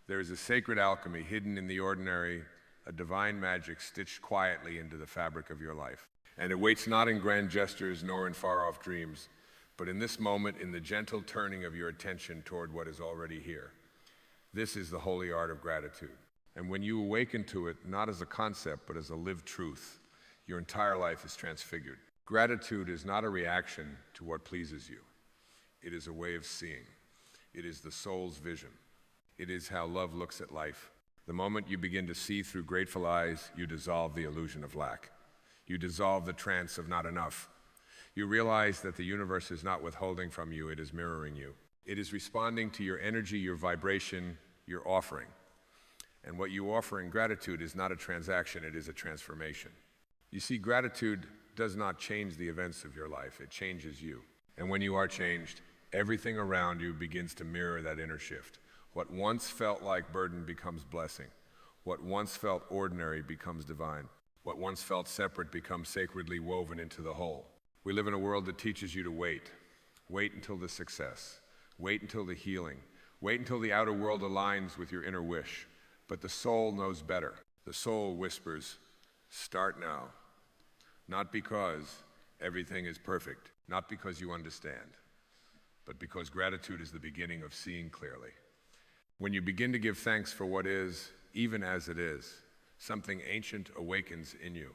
There is a sacred alchemy hidden in the ordinary, a divine magic stitched quietly into the fabric of your life. And it waits not in grand gestures nor in far-off dreams, but in this moment, in the gentle turning of your attention toward what is already here. This is the holy art of gratitude. And when you awaken to it, not as a concept, but as a lived truth, your entire life is transfigured. Gratitude is not a reaction to what pleases you. It is a way of seeing. It is the soul's vision. It is how love looks at life. The moment you begin to see through grateful eyes, you dissolve the illusion of lack. You dissolve the trance of not enough. You realize that the universe is not withholding from you, it is mirroring you. It is responding to your energy, your vibration, your offering. And what you offer in gratitude is not a transaction, it is a transformation. You see, gratitude does not change the events of your life, it changes you. And when you are changed, everything around you begins to mirror that inner shift. What once felt like burden becomes blessing. What once felt ordinary becomes divine. What once felt separate becomes sacredly woven into the whole. We live in a world that teaches you to wait. Wait until the success. Wait until the healing. Wait until the outer world aligns with your inner wish. But the soul knows better. The soul whispers, start now. Not because everything is perfect, not because you understand, but because gratitude is the beginning of seeing clearly. When you begin to give thanks for what is, even as it is, something ancient awakens in you.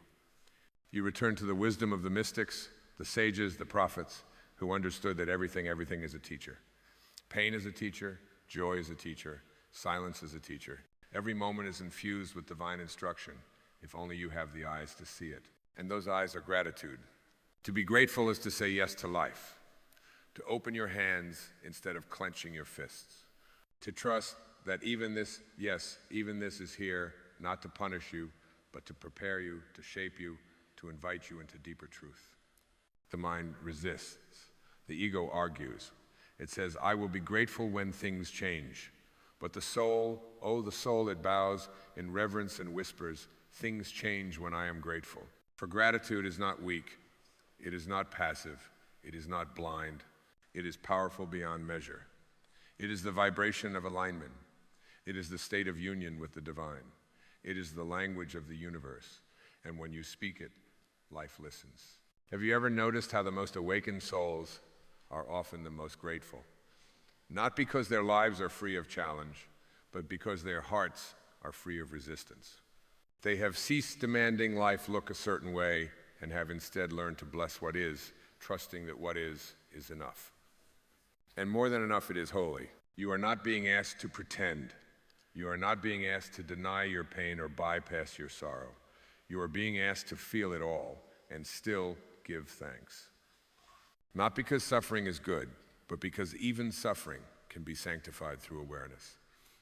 You return to the wisdom of the mystics, the sages, the prophets, who understood that everything is a teacher. Pain is a teacher, joy is a teacher, silence is a teacher. Every moment is infused with divine instruction, if only you have the eyes to see it. And those eyes are gratitude. To be grateful is to say yes to life, to open your hands instead of clenching your fists, to trust that even this is here, not to punish you, but to prepare you, to shape you, to invite you into deeper truth. The mind resists. The ego argues. It says, I will be grateful when things change. But the soul, oh, the soul, it bows in reverence and whispers, things change when I am grateful. For gratitude is not weak. It is not passive. It is not blind. It is powerful beyond measure. It is the vibration of alignment. It is the state of union with the divine. It is the language of the universe. And when you speak it, life listens. Have you ever noticed how the most awakened souls are often the most grateful? Not because their lives are free of challenge, but because their hearts are free of resistance. They have ceased demanding life look a certain way and have instead learned to bless what is, trusting that what is enough. And more than enough, it is holy. You are not being asked to pretend. You are not being asked to deny your pain or bypass your sorrow. You are being asked to feel it all and still give thanks. Not because suffering is good, but because even suffering can be sanctified through awareness.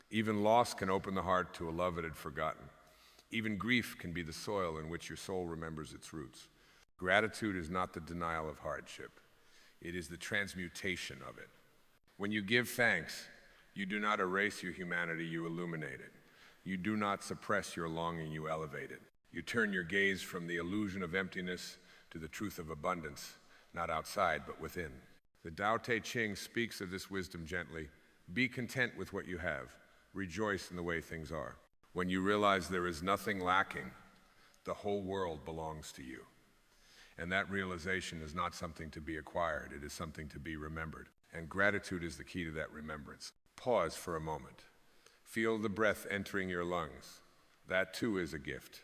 Even loss can open the heart to a love it had forgotten. Even grief can be the soil in which your soul remembers its roots. Gratitude is not the denial of hardship. It is the transmutation of it. When you give thanks, you do not erase your humanity, you illuminate it. You do not suppress your longing, you elevate it. You turn your gaze from the illusion of emptiness to the truth of abundance, not outside, but within. The Tao Te Ching speaks of this wisdom gently. Be content with what you have. Rejoice in the way things are. When you realize there is nothing lacking, the whole world belongs to you. And that realization is not something to be acquired, it is something to be remembered. And gratitude is the key to that remembrance. Pause for a moment. Feel the breath entering your lungs. That too is a gift.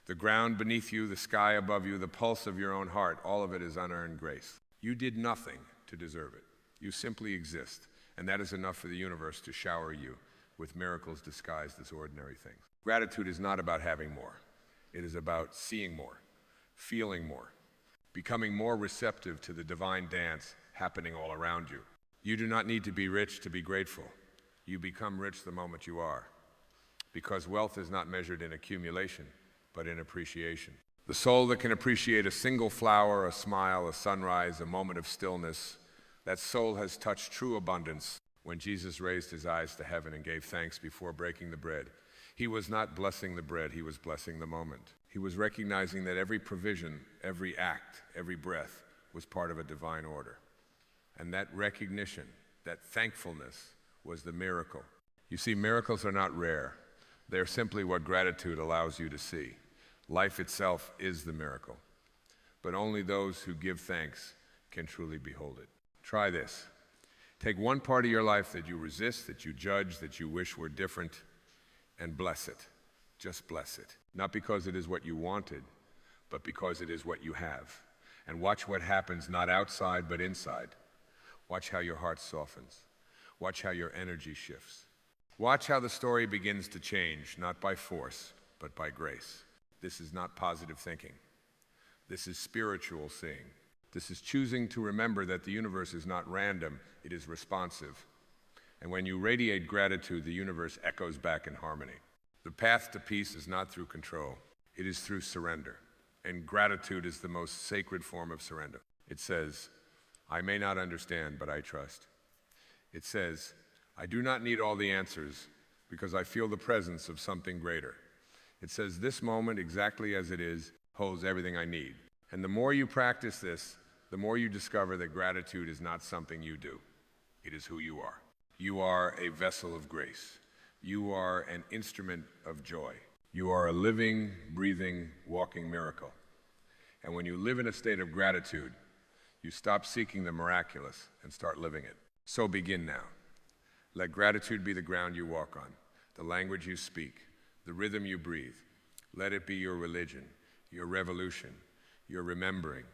The ground beneath you, the sky above you, the pulse of your own heart, all of it is unearned grace. You did nothing to deserve it. You simply exist, and that is enough for the universe to shower you with miracles disguised as ordinary things. Gratitude is not about having more. It is about seeing more, feeling more, becoming more receptive to the divine dance happening all around you. You do not need to be rich to be grateful. You become rich the moment you are, because wealth is not measured in accumulation, but in appreciation. The soul that can appreciate a single flower, a smile, a sunrise, a moment of stillness, that soul has touched true abundance. When Jesus raised his eyes to heaven and gave thanks before breaking the bread, he was not blessing the bread, he was blessing the moment. He was recognizing that every provision, every act, every breath was part of a divine order. And that recognition, that thankfulness, was the miracle. You see, miracles are not rare. They're simply what gratitude allows you to see. Life itself is the miracle, but only those who give thanks can truly behold it. Try this. Take one part of your life that you resist, that you judge, that you wish were different, and bless it. Just bless it. Not because it is what you wanted, but because it is what you have. And watch what happens, not outside, but inside. Watch how your heart softens. Watch how your energy shifts. Watch how the story begins to change, not by force, but by grace. This is not positive thinking. This is spiritual seeing. This is choosing to remember that the universe is not random, it is responsive. And when you radiate gratitude, the universe echoes back in harmony. The path to peace is not through control, it is through surrender. And gratitude is the most sacred form of surrender. It says, I may not understand, but I trust. It says, I do not need all the answers because I feel the presence of something greater. It says, this moment, exactly as it is, holds everything I need. And the more you practice this, the more you discover that gratitude is not something you do. It is who you are. You are a vessel of grace. You are an instrument of joy. You are a living, breathing, walking miracle. And when you live in a state of gratitude, you stop seeking the miraculous and start living it. So begin now. Let gratitude be the ground you walk on, the language you speak, the rhythm you breathe. Let it be your religion, your revolution, your remembering.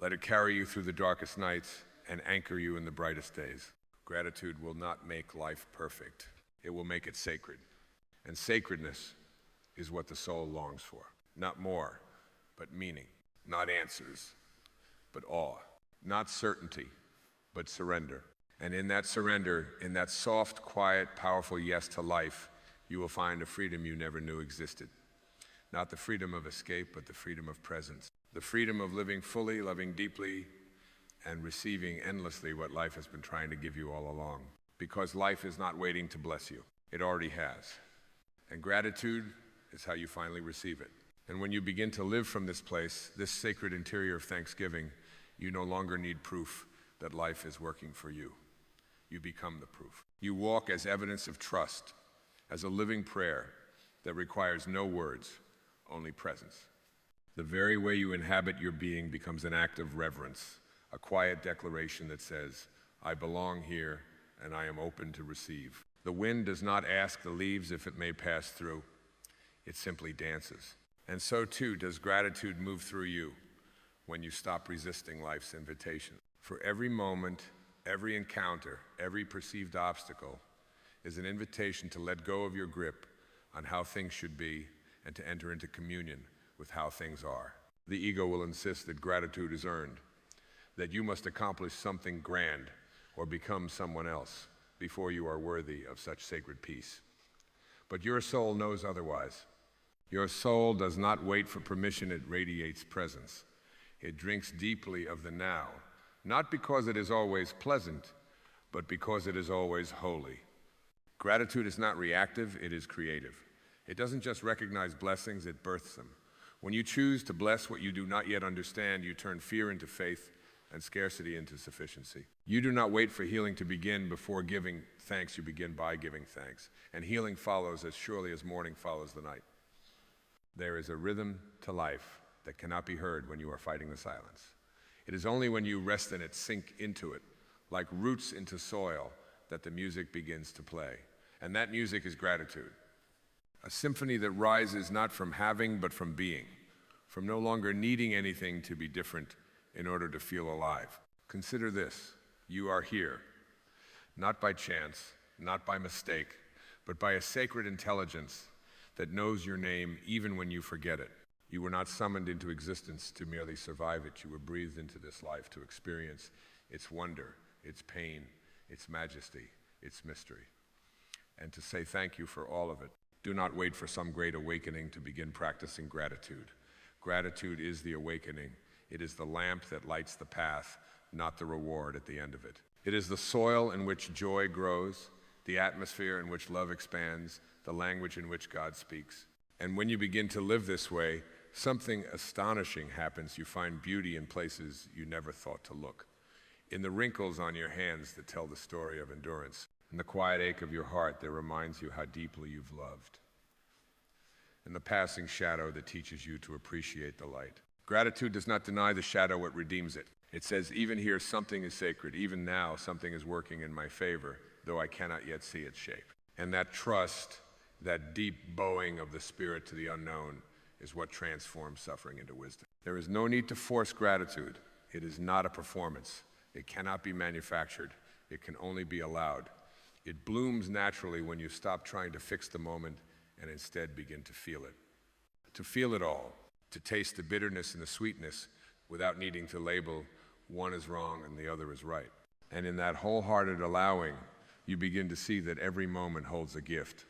Let it carry you through the darkest nights and anchor you in the brightest days. Gratitude will not make life perfect. It will make it sacred. And sacredness is what the soul longs for. Not more, but meaning. Not answers, but awe. Not certainty, but surrender. And in that surrender, in that soft, quiet, powerful yes to life, you will find a freedom you never knew existed. Not the freedom of escape, but the freedom of presence. The freedom of living fully, loving deeply, and receiving endlessly what life has been trying to give you all along. Because life is not waiting to bless you. It already has. And gratitude is how you finally receive it. And when you begin to live from this place, this sacred interior of thanksgiving, you no longer need proof that life is working for you. You become the proof. You walk as evidence of trust, as a living prayer that requires no words, only presence. The very way you inhabit your being becomes an act of reverence, a quiet declaration that says, I belong here and I am open to receive. The wind does not ask the leaves if it may pass through. It simply dances. And so too does gratitude move through you when you stop resisting life's invitation. For every moment, every encounter, every perceived obstacle is an invitation to let go of your grip on how things should be and to enter into communion with how things are. The ego will insist that gratitude is earned, that you must accomplish something grand or become someone else before you are worthy of such sacred peace. But your soul knows otherwise. Your soul does not wait for permission, it radiates presence. It drinks deeply of the now, not because it is always pleasant, but because it is always holy. Gratitude is not reactive, it is creative. It doesn't just recognize blessings, it births them. When you choose to bless what you do not yet understand, you turn fear into faith and scarcity into sufficiency. You do not wait for healing to begin before giving thanks, you begin by giving thanks. And healing follows as surely as morning follows the night. There is a rhythm to life that cannot be heard when you are fighting the silence. It is only when you rest in it, sink into it, like roots into soil, that the music begins to play. And that music is gratitude. A symphony that rises not from having, but from being, from no longer needing anything to be different in order to feel alive. Consider this, you are here, not by chance, not by mistake, but by a sacred intelligence that knows your name even when you forget it. You were not summoned into existence to merely survive it. You were breathed into this life to experience its wonder, its pain, its majesty, its mystery, and to say thank you for all of it. Do not wait for some great awakening to begin practicing gratitude. Gratitude is the awakening. It is the lamp that lights the path, not the reward at the end of it. It is the soil in which joy grows, the atmosphere in which love expands, the language in which God speaks. And when you begin to live this way, something astonishing happens. You find beauty in places you never thought to look, in the wrinkles on your hands that tell the story of endurance, and the quiet ache of your heart that reminds you how deeply you've loved, and the passing shadow that teaches you to appreciate the light. Gratitude does not deny the shadow, it redeems it. It says, even here something is sacred, even now something is working in my favor, though I cannot yet see its shape. And that trust, that deep bowing of the spirit to the unknown, is what transforms suffering into wisdom. There is no need to force gratitude. It is not a performance. It cannot be manufactured. It can only be allowed. It blooms naturally when you stop trying to fix the moment and instead begin to feel it. To feel it all, to taste the bitterness and the sweetness without needing to label one is wrong and the other is right. And in that wholehearted allowing, you begin to see that every moment holds a gift.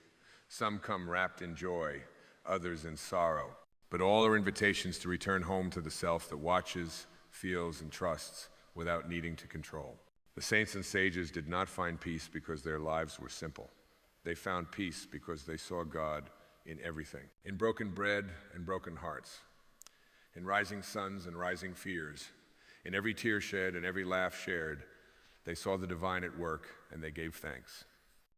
Some come wrapped in joy, others in sorrow, but all are invitations to return home to the self that watches, feels, and trusts without needing to control. The saints and sages did not find peace because their lives were simple. They found peace because they saw God in everything, in broken bread and broken hearts, in rising suns and rising fears, in every tear shed and every laugh shared. They saw the divine at work and they gave thanks.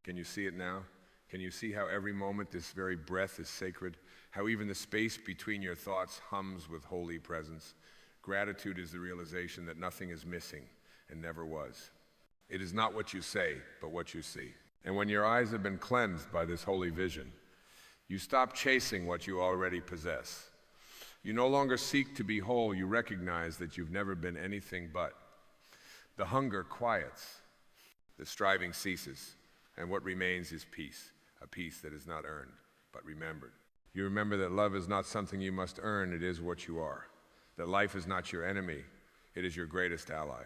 Can you see it now? Can you see how every moment, this very breath, is sacred? How even the space between your thoughts hums with holy presence? Gratitude is the realization that nothing is missing and never was. It is not what you say, but what you see. And when your eyes have been cleansed by this holy vision, you stop chasing what you already possess. You no longer seek to be whole. You recognize that you've never been anything but. The hunger quiets, the striving ceases, and what remains is peace, a peace that is not earned, but remembered. You remember that love is not something you must earn, it is what you are. That life is not your enemy, it is your greatest ally,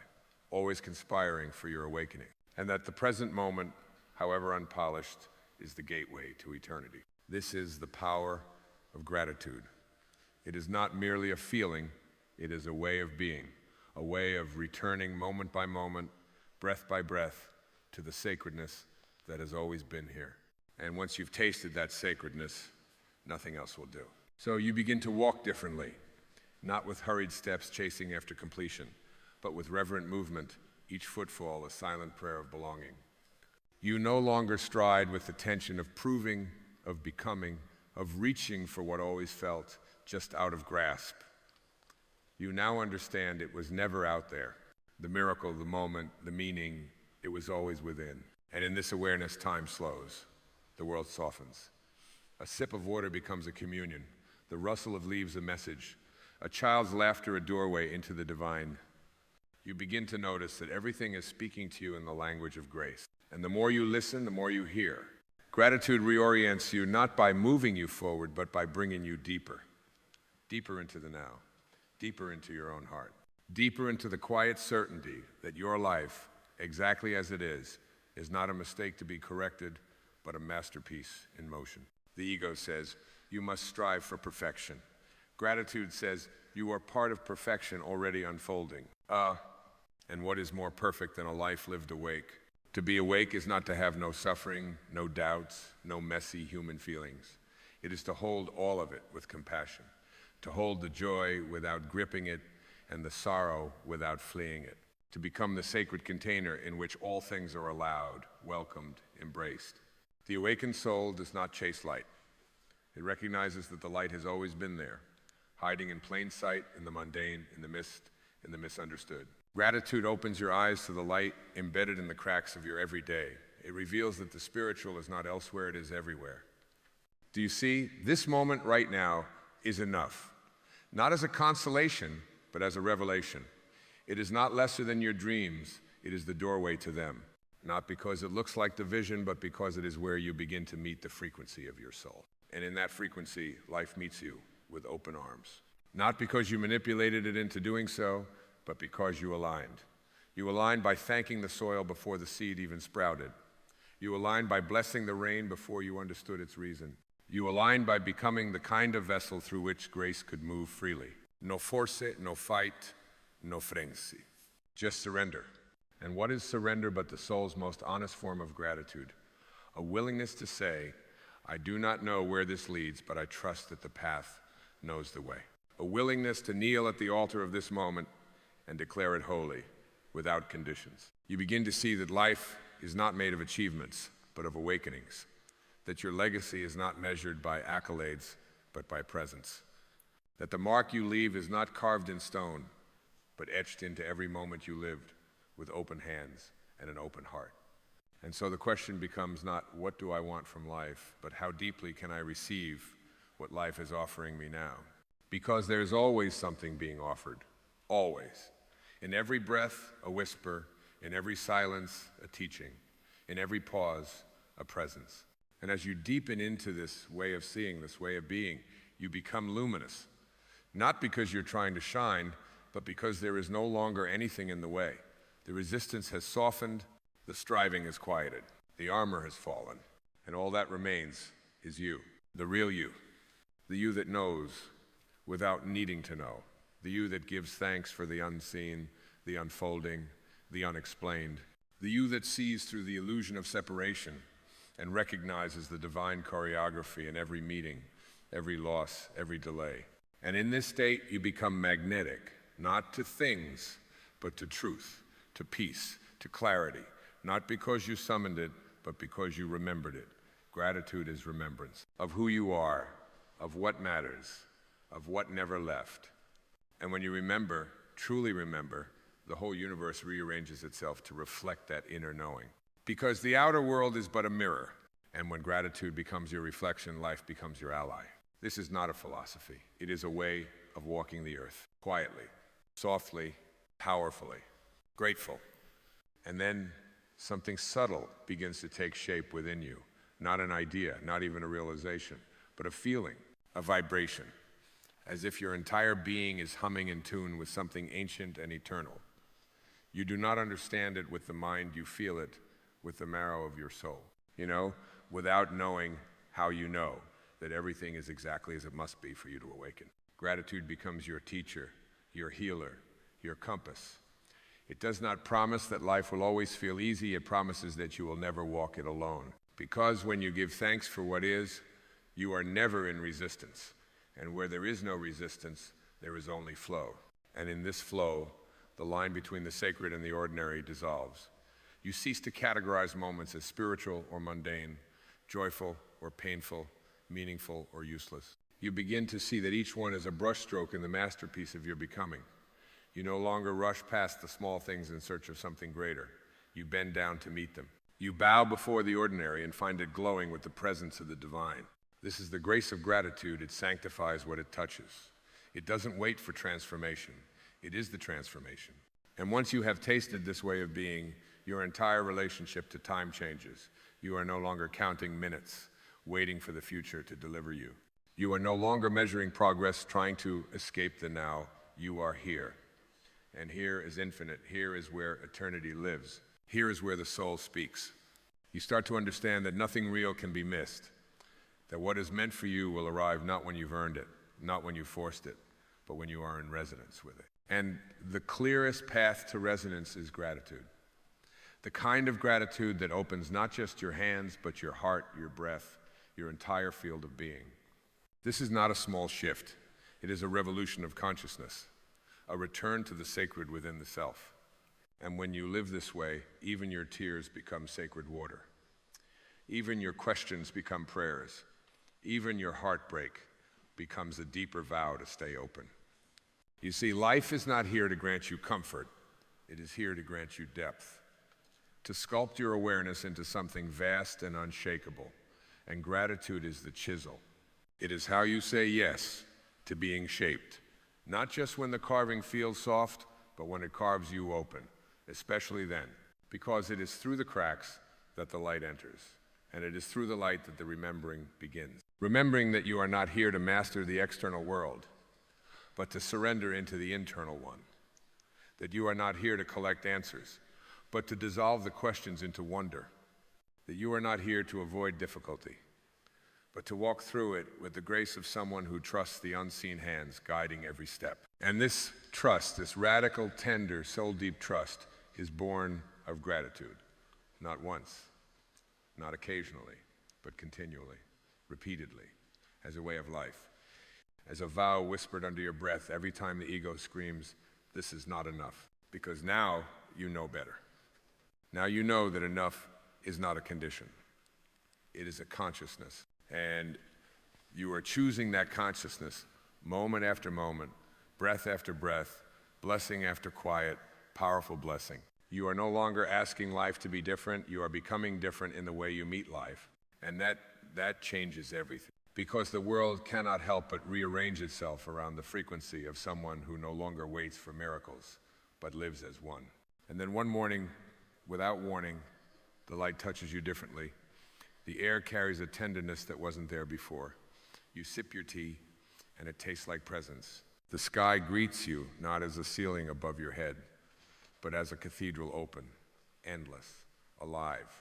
always conspiring for your awakening. And that the present moment, however unpolished, is the gateway to eternity. This is the power of gratitude. It is not merely a feeling, it is a way of being, a way of returning moment by moment, breath by breath, to the sacredness that has always been here. And once you've tasted that sacredness, nothing else will do. So you begin to walk differently, not with hurried steps chasing after completion, but with reverent movement, each footfall a silent prayer of belonging. You no longer stride with the tension of proving, of becoming, of reaching for what always felt just out of grasp. You now understand it was never out there. The miracle, the moment, the meaning, it was always within. And in this awareness, time slows. The world softens. A sip of water becomes a communion. The rustle of leaves a message. A child's laughter a doorway into the divine. You begin to notice that everything is speaking to you in the language of grace. And the more you listen, the more you hear. Gratitude reorients you not by moving you forward, but by bringing you deeper. Deeper into the now. Deeper into your own heart. Deeper into the quiet certainty that your life, exactly as it is not a mistake to be corrected, but a masterpiece in motion. The ego says, you must strive for perfection. Gratitude says, you are part of perfection already unfolding. And what is more perfect than a life lived awake? To be awake is not to have no suffering, no doubts, no messy human feelings. It is to hold all of it with compassion, to hold the joy without gripping it and the sorrow without fleeing it, to become the sacred container in which all things are allowed, welcomed, embraced. The awakened soul does not chase light. It recognizes that the light has always been there, hiding in plain sight, in the mundane, in the mist, in the misunderstood. Gratitude opens your eyes to the light embedded in the cracks of your everyday. It reveals that the spiritual is not elsewhere, it is everywhere. Do you see? This moment right now is enough. Not as a consolation, but as a revelation. It is not lesser than your dreams, it is the doorway to them. Not because it looks like the vision, but because it is where you begin to meet the frequency of your soul. And in that frequency, life meets you with open arms. Not because you manipulated it into doing so, but because you aligned. You aligned by thanking the soil before the seed even sprouted. You aligned by blessing the rain before you understood its reason. You aligned by becoming the kind of vessel through which grace could move freely. No force, no fight, no frenzy. Just surrender. And what is surrender but the soul's most honest form of gratitude? A willingness to say, I do not know where this leads, but I trust that the path knows the way. A willingness to kneel at the altar of this moment and declare it holy, without conditions. You begin to see that life is not made of achievements, but of awakenings. That your legacy is not measured by accolades, but by presence. That the mark you leave is not carved in stone, but etched into every moment you lived with open hands and an open heart. And so the question becomes not, what do I want from life, but how deeply can I receive what life is offering me now? Because there's always something being offered, always. In every breath, a whisper. In every silence, a teaching. In every pause, a presence. And as you deepen into this way of seeing, this way of being, you become luminous. Not because you're trying to shine, but because there is no longer anything in the way. The resistance has softened, the striving is quieted, the armor has fallen, and all that remains is you, the real you, the you that knows without needing to know, the you that gives thanks for the unseen, the unfolding, the unexplained, the you that sees through the illusion of separation and recognizes the divine choreography in every meeting, every loss, every delay. And in this state, you become magnetic, not to things, but to truth, to peace, to clarity, not because you summoned it, but because you remembered it. Gratitude is remembrance of who you are, of what matters, of what never left. And when you remember, truly remember, the whole universe rearranges itself to reflect that inner knowing. Because the outer world is but a mirror, and when gratitude becomes your reflection, life becomes your ally. This is not a philosophy. It is a way of walking the earth, quietly, softly, powerfully, grateful. And then something subtle begins to take shape within you. Not an idea, not even a realization, but a feeling, a vibration, as if your entire being is humming in tune with something ancient and eternal. You do not understand it with the mind, you feel it with the marrow of your soul. You know, without knowing how you know that everything is exactly as it must be for you to awaken. Gratitude becomes your teacher, your healer, your compass. It does not promise that life will always feel easy, it promises that you will never walk it alone. Because when you give thanks for what is, you are never in resistance. And where there is no resistance, there is only flow. And in this flow, the line between the sacred and the ordinary dissolves. You cease to categorize moments as spiritual or mundane, joyful or painful, meaningful or useless. You begin to see that each one is a brushstroke in the masterpiece of your becoming. You no longer rush past the small things in search of something greater. You bend down to meet them. You bow before the ordinary and find it glowing with the presence of the divine. This is the grace of gratitude. It sanctifies what it touches. It doesn't wait for transformation. It is the transformation. And once you have tasted this way of being, your entire relationship to time changes. You are no longer counting minutes, waiting for the future to deliver you. You are no longer measuring progress, trying to escape the now. You are here. And here is infinite. Here is where eternity lives. Here is where the soul speaks. You start to understand that nothing real can be missed. That what is meant for you will arrive not when you've earned it, not when you forced it, but when you are in resonance with it. And the clearest path to resonance is gratitude. The kind of gratitude that opens not just your hands, but your heart, your breath, your entire field of being. This is not a small shift. It is a revolution of consciousness, a return to the sacred within the self. And when you live this way, even your tears become sacred water. Even your questions become prayers. Even your heartbreak becomes a deeper vow to stay open. You see, life is not here to grant you comfort. It is here to grant you depth, to sculpt your awareness into something vast and unshakable. And gratitude is the chisel. It is how you say yes to being shaped, not just when the carving feels soft, but when it carves you open, especially then, because it is through the cracks that the light enters, and it is through the light that the remembering begins. Remembering that you are not here to master the external world, but to surrender into the internal one. That you are not here to collect answers, but to dissolve the questions into wonder. That you are not here to avoid difficulty, but to walk through it with the grace of someone who trusts the unseen hands guiding every step. And this trust, this radical, tender, soul-deep trust, is born of gratitude. Not once, not occasionally, but continually, repeatedly, as a way of life. As a vow whispered under your breath every time the ego screams, "This is not enough." Because now you know better. Now you know that enough is not a condition. It is a consciousness. And you are choosing that consciousness moment after moment, breath after breath, blessing after quiet, powerful blessing. You are no longer asking life to be different. You are becoming different in the way you meet life. And that changes everything. Because the world cannot help but rearrange itself around the frequency of someone who no longer waits for miracles, but lives as one. And then one morning, without warning, the light touches you differently. The air carries a tenderness that wasn't there before. You sip your tea, and it tastes like presents. The sky greets you, not as a ceiling above your head, but as a cathedral open, endless, alive.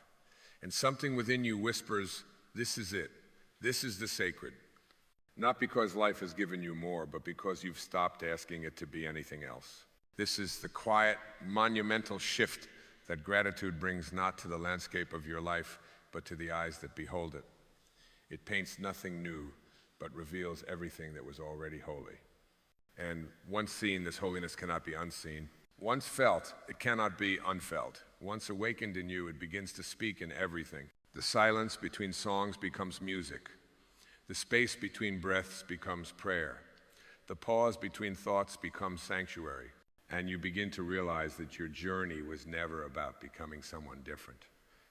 And something within you whispers, this is it. This is the sacred. Not because life has given you more, but because you've stopped asking it to be anything else. This is the quiet, monumental shift that gratitude brings not to the landscape of your life, but to the eyes that behold it. It paints nothing new, but reveals everything that was already holy. And once seen, this holiness cannot be unseen. Once felt, it cannot be unfelt. Once awakened in you, it begins to speak in everything. The silence between songs becomes music. The space between breaths becomes prayer. The pause between thoughts becomes sanctuary. And you begin to realize that your journey was never about becoming someone different.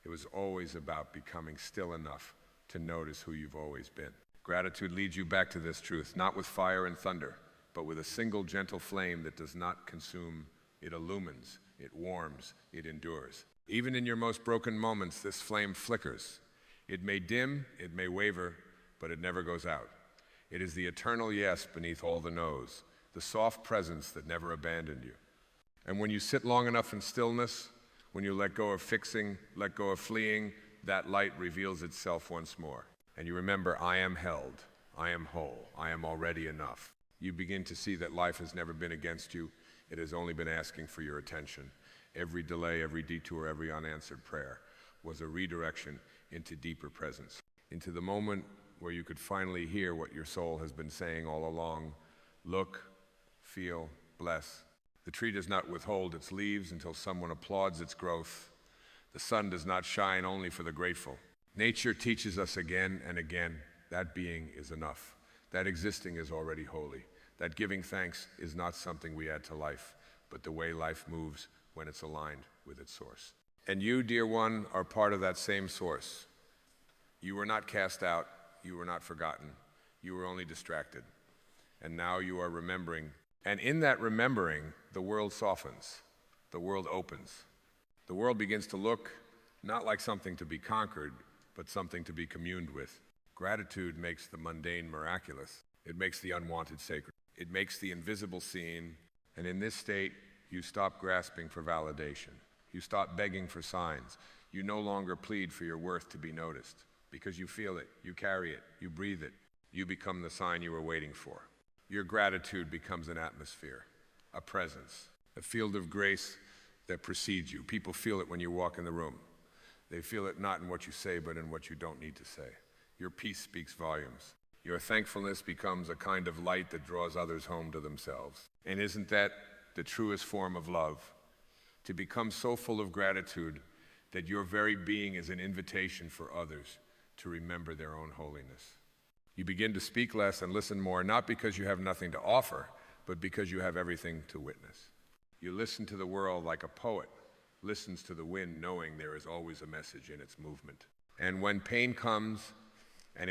It was always about becoming still enough to notice who you've always been. Gratitude leads you back to this truth, not with fire and thunder, but with a single gentle flame that does not consume. It illumines, it warms, it endures. Even in your most broken moments, this flame flickers. It may dim, it may waver, but it never goes out. It is the eternal yes beneath all the no's, the soft presence that never abandoned you. And when you sit long enough in stillness, when you let go of fixing, let go of fleeing, that light reveals itself once more. And you remember, I am held, I am whole, I am already enough. You begin to see that life has never been against you. It has only been asking for your attention. Every delay, every detour, every unanswered prayer was a redirection into deeper presence, into the moment where you could finally hear what your soul has been saying all along. Look, feel, bless. The tree does not withhold its leaves until someone applauds its growth. The sun does not shine only for the grateful. Nature teaches us again and again that being is enough, that existing is already holy, that giving thanks is not something we add to life, but the way life moves when it's aligned with its source. And you, dear one, are part of that same source. You were not cast out, you were not forgotten, you were only distracted. And now you are remembering. And in that remembering, the world softens, the world opens. The world begins to look not like something to be conquered, but something to be communed with. Gratitude makes the mundane miraculous. It makes the unwanted sacred. It makes the invisible seen. And in this state, you stop grasping for validation. You stop begging for signs. You no longer plead for your worth to be noticed, because you feel it, you carry it, you breathe it. You become the sign you were waiting for. Your gratitude becomes an atmosphere, a presence, a field of grace that precedes you. People feel it when you walk in the room. They feel it not in what you say, but in what you don't need to say. Your peace speaks volumes. Your thankfulness becomes a kind of light that draws others home to themselves. And isn't that the truest form of love? To become so full of gratitude that your very being is an invitation for others to remember their own holiness. You begin to speak less and listen more, not because you have nothing to offer, but because you have everything to witness. You listen to the world like a poet listens to the wind, knowing there is always a message in its movement. And when pain comes,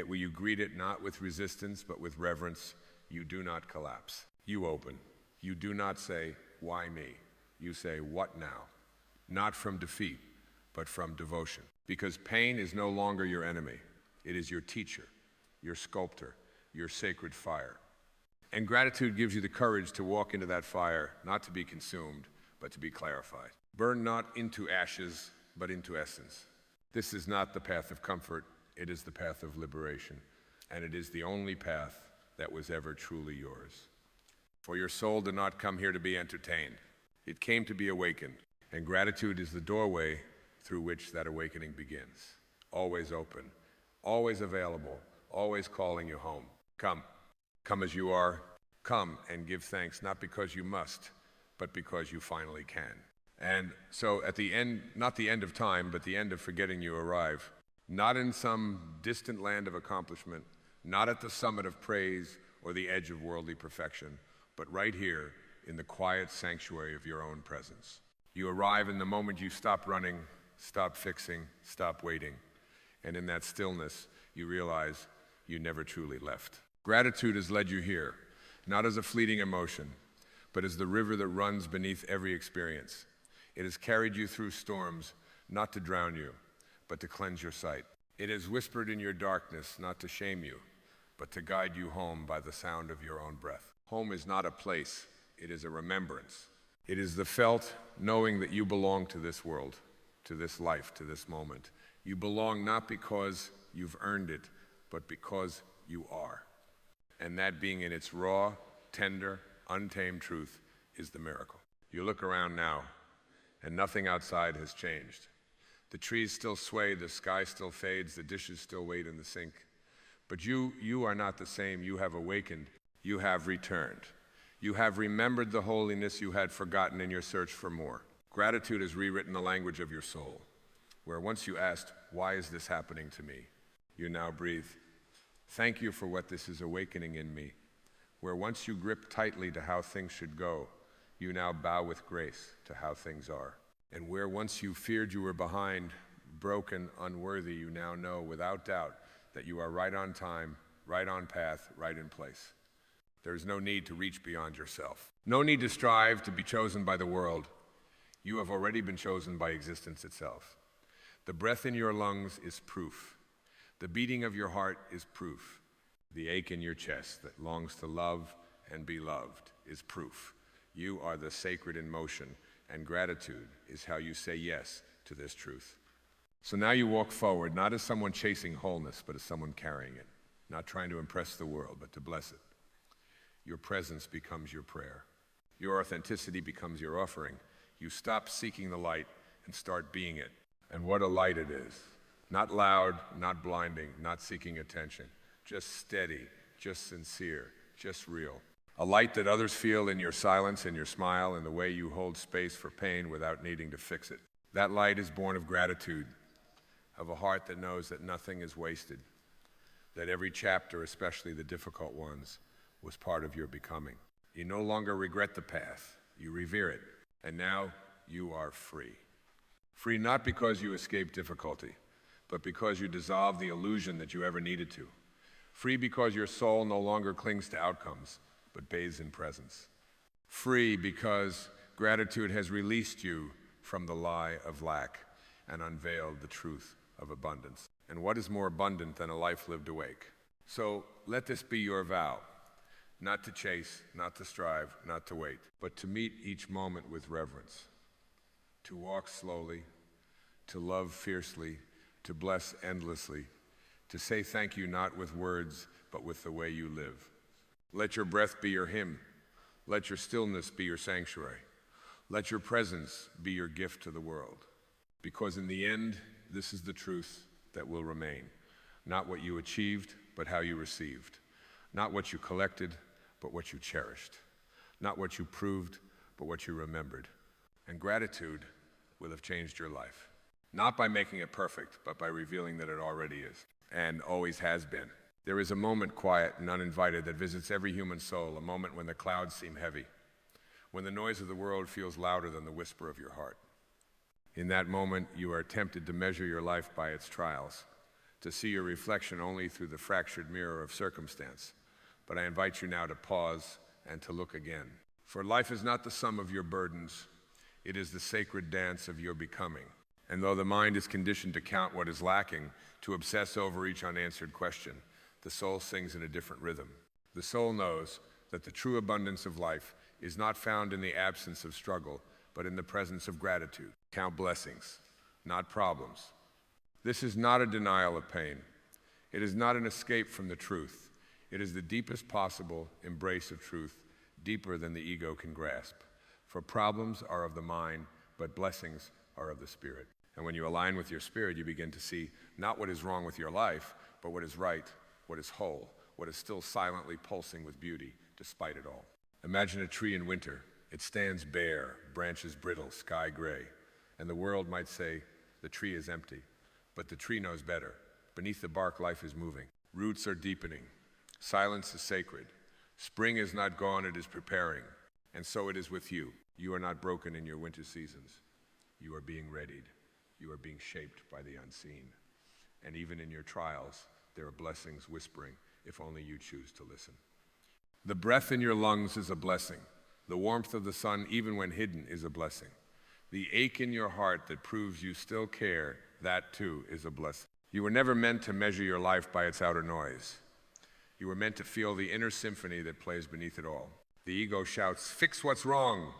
you greet it not with resistance, but with reverence, you do not collapse. You open. You do not say, why me? You say, what now? Not from defeat, but from devotion. Because pain is no longer your enemy. It is your teacher, your sculptor, your sacred fire. And gratitude gives you the courage to walk into that fire, not to be consumed, but to be clarified. Burn not into ashes, but into essence. This is not the path of comfort, it is the path of liberation. And it is the only path that was ever truly yours. For your soul did not come here to be entertained. It came to be awakened. And gratitude is the doorway through which that awakening begins. Always open, always available, always calling you home. Come. Come as you are. Come and give thanks, not because you must, but because you finally can. And so at the end, not the end of time, but the end of forgetting you arrive, not in some distant land of accomplishment, not at the summit of praise or the edge of worldly perfection, but right here in the quiet sanctuary of your own presence. You arrive in the moment you stop running, stop fixing, stop waiting. And in that stillness, you realize you never truly left. Gratitude has led you here, not as a fleeting emotion, but as the river that runs beneath every experience. It has carried you through storms, not to drown you, but to cleanse your sight. It has whispered in your darkness, not to shame you, but to guide you home by the sound of your own breath. Home is not a place, it is a remembrance. It is the felt knowing that you belong to this world, to this life, to this moment. You belong not because you've earned it, but because you are. And that being in its raw, tender, untamed truth is the miracle. You look around now, and nothing outside has changed. The trees still sway, the sky still fades, the dishes still wait in the sink. But you are not the same. You have awakened. You have returned. You have remembered the holiness you had forgotten in your search for more. Gratitude has rewritten the language of your soul, where once you asked, "Why is this happening to me?" you now breathe, "Thank you for what this is awakening in me." Where once you gripped tightly to how things should go, you now bow with grace to how things are. And where once you feared you were behind, broken, unworthy, you now know without doubt that you are right on time, right on path, right in place. There is no need to reach beyond yourself. No need to strive to be chosen by the world. You have already been chosen by existence itself. The breath in your lungs is proof. The beating of your heart is proof. The ache in your chest that longs to love and be loved is proof. You are the sacred in motion, and gratitude is how you say yes to this truth. So now you walk forward, not as someone chasing wholeness, but as someone carrying it, not trying to impress the world, but to bless it. Your presence becomes your prayer. Your authenticity becomes your offering. You stop seeking the light and start being it. And what a light it is. Not loud, not blinding, not seeking attention. Just steady, just sincere, just real. A light that others feel in your silence, in your smile, in the way you hold space for pain without needing to fix it. That light is born of gratitude, of a heart that knows that nothing is wasted, that every chapter, especially the difficult ones, was part of your becoming. You no longer regret the path, you revere it, and now you are free. Free not because you escaped difficulty, but because you dissolved the illusion that you ever needed to. Free because your soul no longer clings to outcomes, but bathes in presence. Free because gratitude has released you from the lie of lack and unveiled the truth of abundance. And what is more abundant than a life lived awake? So let this be your vow, not to chase, not to strive, not to wait, but to meet each moment with reverence, to walk slowly, to love fiercely, to bless endlessly, to say thank you not with words, but with the way you live. Let your breath be your hymn. Let your stillness be your sanctuary. Let your presence be your gift to the world. Because in the end, this is the truth that will remain. Not what you achieved, but how you received. Not what you collected, but what you cherished. Not what you proved, but what you remembered. And gratitude will have changed your life. Not by making it perfect, but by revealing that it already is, and always has been. There is a moment, quiet and uninvited, that visits every human soul, a moment when the clouds seem heavy, when the noise of the world feels louder than the whisper of your heart. In that moment, you are tempted to measure your life by its trials, to see your reflection only through the fractured mirror of circumstance. But I invite you now to pause and to look again. For life is not the sum of your burdens, it is the sacred dance of your becoming. And though the mind is conditioned to count what is lacking, to obsess over each unanswered question, the soul sings in a different rhythm. The soul knows that the true abundance of life is not found in the absence of struggle, but in the presence of gratitude. Count blessings, not problems. This is not a denial of pain. It is not an escape from the truth. It is the deepest possible embrace of truth, deeper than the ego can grasp. For problems are of the mind, but blessings are of the spirit. And when you align with your spirit, you begin to see not what is wrong with your life, but what is right, what is whole, what is still silently pulsing with beauty despite it all. Imagine a tree in winter. It stands bare, branches brittle, sky gray. And the world might say, the tree is empty. But the tree knows better. Beneath the bark, life is moving. Roots are deepening. Silence is sacred. Spring is not gone, it is preparing. And so it is with you. You are not broken in your winter seasons. You are being readied. You are being shaped by the unseen. And even in your trials, there are blessings whispering, if only you choose to listen. The breath in your lungs is a blessing. The warmth of the sun, even when hidden, is a blessing. The ache in your heart that proves you still care, that too is a blessing. You were never meant to measure your life by its outer noise. You were meant to feel the inner symphony that plays beneath it all. The ego shouts, fix what's wrong,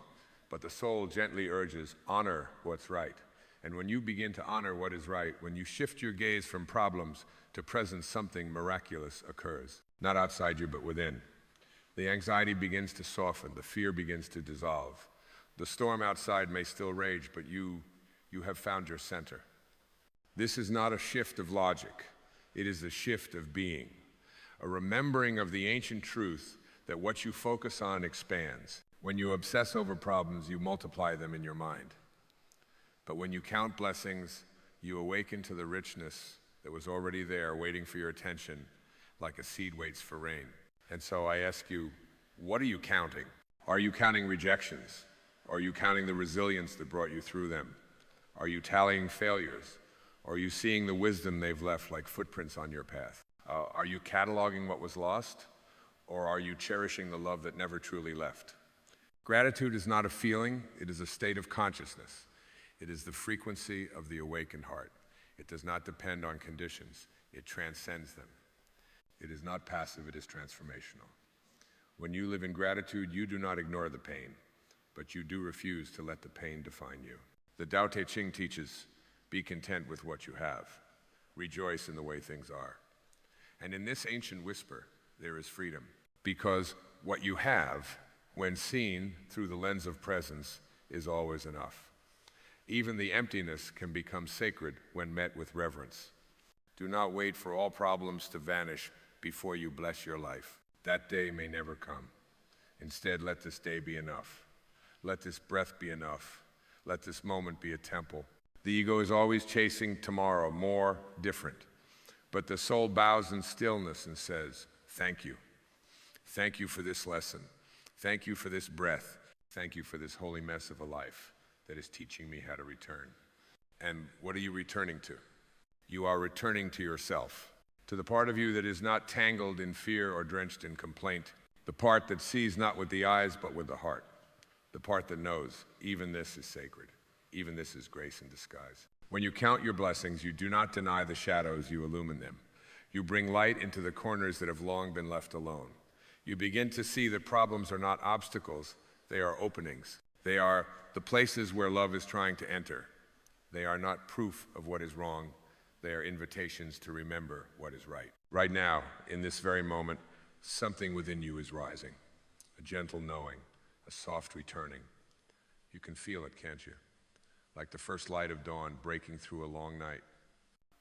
but the soul gently urges, honor what's right. And when you begin to honor what is right, when you shift your gaze from problems to presence, something miraculous occurs. Not outside you, but within. The anxiety begins to soften, the fear begins to dissolve. The storm outside may still rage, but you have found your center. This is not a shift of logic. It is a shift of being, a remembering of the ancient truth that what you focus on expands. When you obsess over problems, you multiply them in your mind. But when you count blessings, you awaken to the richness that was already there, waiting for your attention, like a seed waits for rain. And so I ask you, what are you counting? Are you counting rejections? Are you counting the resilience that brought you through them? Are you tallying failures? Are you seeing the wisdom they've left like footprints on your path? Are you cataloging what was lost? Or are you cherishing the love that never truly left? Gratitude is not a feeling, it is a state of consciousness. It is the frequency of the awakened heart. It does not depend on conditions, it transcends them. It is not passive, it is transformational. When you live in gratitude, you do not ignore the pain, but you do refuse to let the pain define you. The Tao Te Ching teaches, be content with what you have. Rejoice in the way things are. And in this ancient whisper, there is freedom. Because what you have, when seen through the lens of presence, is always enough. Even the emptiness can become sacred when met with reverence. Do not wait for all problems to vanish before you bless your life. That day may never come. Instead, let this day be enough. Let this breath be enough. Let this moment be a temple. The ego is always chasing tomorrow, more, different. But the soul bows in stillness and says, thank you. Thank you for this lesson. Thank you for this breath. Thank you for this holy mess of a life that is teaching me how to return. And what are you returning to? You are returning to yourself, to the part of you that is not tangled in fear or drenched in complaint, the part that sees not with the eyes but with the heart, the part that knows even this is sacred, even this is grace in disguise. When you count your blessings, you do not deny the shadows, you illumine them. You bring light into the corners that have long been left alone. You begin to see that problems are not obstacles, they are openings. They are the places where love is trying to enter. They are not proof of what is wrong, they are invitations to remember what is right. Right now, in this very moment, something within you is rising. A gentle knowing, a soft returning. You can feel it, can't you? Like the first light of dawn breaking through a long night.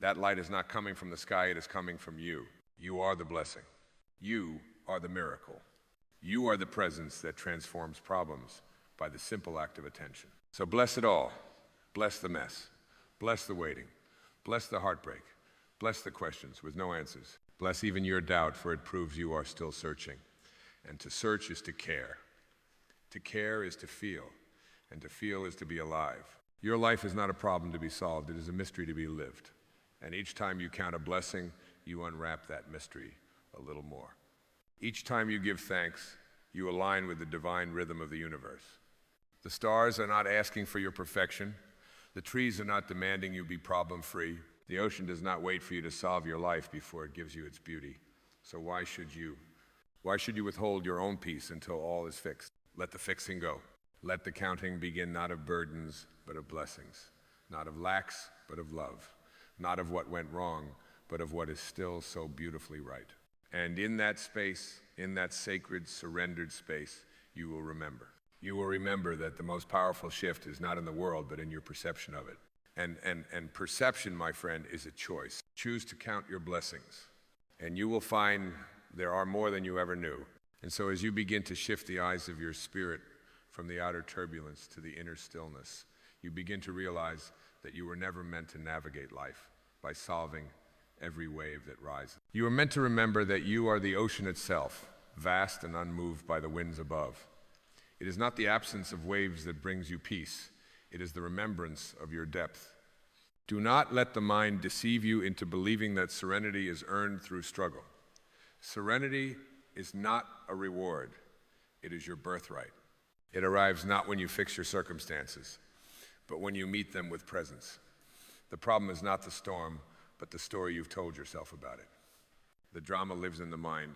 That light is not coming from the sky, it is coming from you. You are the blessing. You are the miracle. You are the presence that transforms problems by the simple act of attention. So bless it all. Bless the mess. Bless the waiting. Bless the heartbreak. Bless the questions with no answers. Bless even your doubt, for it proves you are still searching. And to search is to care. To care is to feel. And to feel is to be alive. Your life is not a problem to be solved. It is a mystery to be lived. And each time you count a blessing, you unwrap that mystery a little more. Each time you give thanks, you align with the divine rhythm of the universe. The stars are not asking for your perfection. The trees are not demanding you be problem-free. The ocean does not wait for you to solve your life before it gives you its beauty. So why should you? Why should you withhold your own peace until all is fixed? Let the fixing go. Let the counting begin not of burdens, but of blessings. Not of lacks, but of love. Not of what went wrong, but of what is still so beautifully right. And in that space, in that sacred, surrendered space, you will remember. You will remember that the most powerful shift is not in the world, but in your perception of it. And perception, my friend, is a choice. Choose to count your blessings, and you will find there are more than you ever knew. And so as you begin to shift the eyes of your spirit from the outer turbulence to the inner stillness, you begin to realize that you were never meant to navigate life by solving every wave that rises. You are meant to remember that you are the ocean itself, vast and unmoved by the winds above. It is not the absence of waves that brings you peace. It is the remembrance of your depth. Do not let the mind deceive you into believing that serenity is earned through struggle. Serenity is not a reward. It is your birthright. It arrives not when you fix your circumstances, but when you meet them with presence. The problem is not the storm, but the story you've told yourself about it. The drama lives in the mind,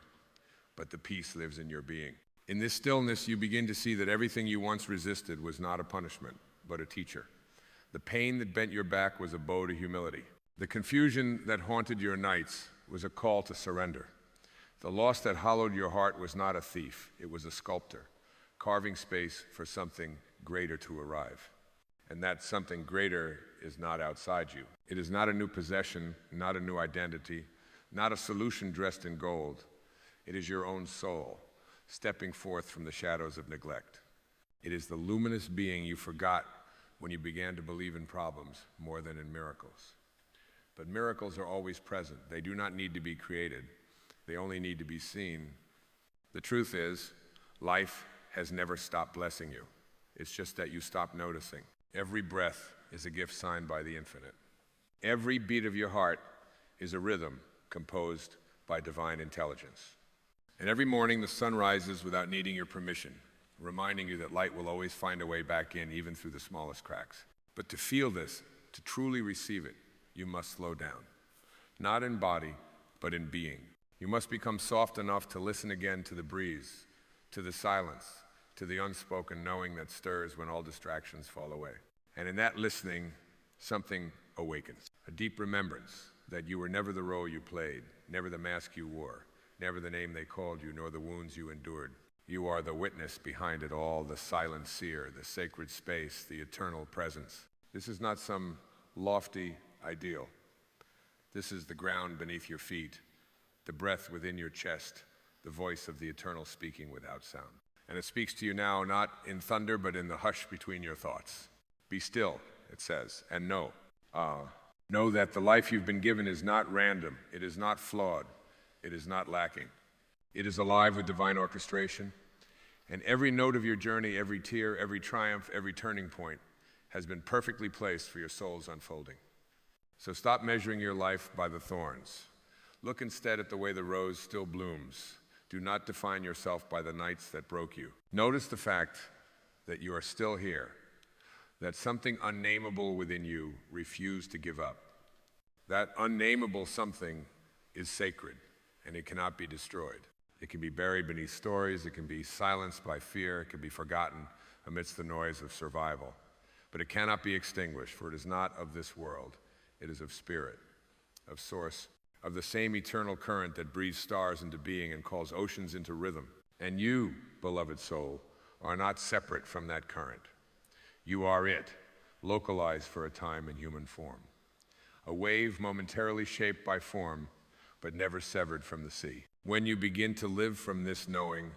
but the peace lives in your being. In this stillness, you begin to see that everything you once resisted was not a punishment, but a teacher. The pain that bent your back was a bow to humility. The confusion that haunted your nights was a call to surrender. The loss that hollowed your heart was not a thief, it was a sculptor, carving space for something greater to arrive. And that something greater is not outside you. It is not a new possession, not a new identity, not a solution dressed in gold. It is your own soul, stepping forth from the shadows of neglect. It is the luminous being you forgot when you began to believe in problems more than in miracles. But miracles are always present. They do not need to be created. They only need to be seen. The truth is, life has never stopped blessing you. It's just that you stopped noticing. Every breath is a gift signed by the infinite. Every beat of your heart is a rhythm composed by divine intelligence. And every morning the sun rises without needing your permission, reminding you that light will always find a way back in, even through the smallest cracks. But to feel this, to truly receive it, you must slow down. Not in body, but in being. You must become soft enough to listen again to the breeze, to the silence, to the unspoken knowing that stirs when all distractions fall away. And in that listening, something awakens. A deep remembrance that you were never the role you played, never the mask you wore, never the name they called you, nor the wounds you endured. You are the witness behind it all, the silent seer, the sacred space, the eternal presence. This is not some lofty ideal. This is the ground beneath your feet, the breath within your chest, the voice of the eternal speaking without sound. And it speaks to you now, not in thunder, but in the hush between your thoughts. Be still, it says, and know. Know that the life you've been given is not random. It is not flawed. It is not lacking. It is alive with divine orchestration. And every note of your journey, every tear, every triumph, every turning point has been perfectly placed for your soul's unfolding. So stop measuring your life by the thorns. Look instead at the way the rose still blooms. Do not define yourself by the nights that broke you. Notice the fact that you are still here, that something unnameable within you refused to give up. That unnameable something is sacred, and it cannot be destroyed. It can be buried beneath stories, it can be silenced by fear, it can be forgotten amidst the noise of survival. But it cannot be extinguished, for it is not of this world. It is of spirit, of source, of the same eternal current that breathes stars into being and calls oceans into rhythm. And you, beloved soul, are not separate from that current. You are it, localized for a time in human form. A wave momentarily shaped by form, but never severed from the sea. When you begin to live from this knowing,